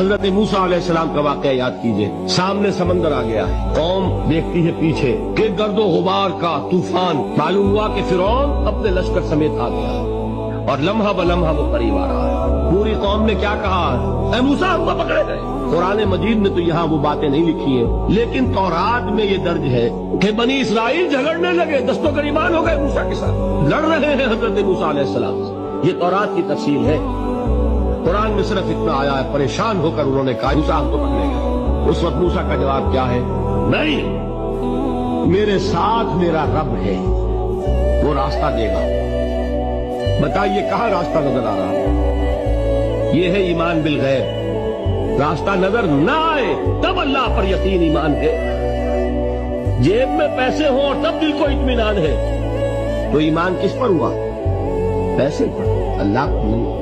حضرت موسیٰ علیہ السلام کا واقعہ یاد کیجئے. سامنے سمندر آ گیا ہے، قوم دیکھتی ہے پیچھے کہ گرد و غبار کا طوفان. معلوم ہوا کہ فرعون اپنے لشکر سمیت آ گیا اور لمحہ بلمحہ وہ قریب آ رہا ہے. پوری قوم نے کیا کہا؟ اے موسیٰ ہم تو پکڑے گئے. قرآن مجید میں تو یہاں وہ باتیں نہیں لکھی ہیں، لیکن تورات میں یہ درج ہے کہ بنی اسرائیل جھگڑنے لگے، دست و گریبان ہو گئے موسیٰ کے ساتھ، لڑ رہے ہیں حضرت موسیٰ علیہ السلام سے. یہ تورات کی تفصیل ہے. قرآن میں صرف اتنا آیا ہے، پریشان ہو کر انہوں نے کہا موسیٰ ہم تو پکڑے گئے. اس وقت موسیٰ کا جواب کیا ہے؟ نہیں، میرے ساتھ میرا رب ہے، وہ راستہ دے گا. بتائیے کہاں راستہ نظر آ رہا ہے؟ یہ ہے ایمان بالغیب. راستہ نظر نہ آئے تب اللہ پر یقین ایمان ہے. جیب میں پیسے ہوں اور تب دل کو اطمینان ہے، تو ایمان کس پر ہوا؟ پیسے پر، اللہ پر نہیں.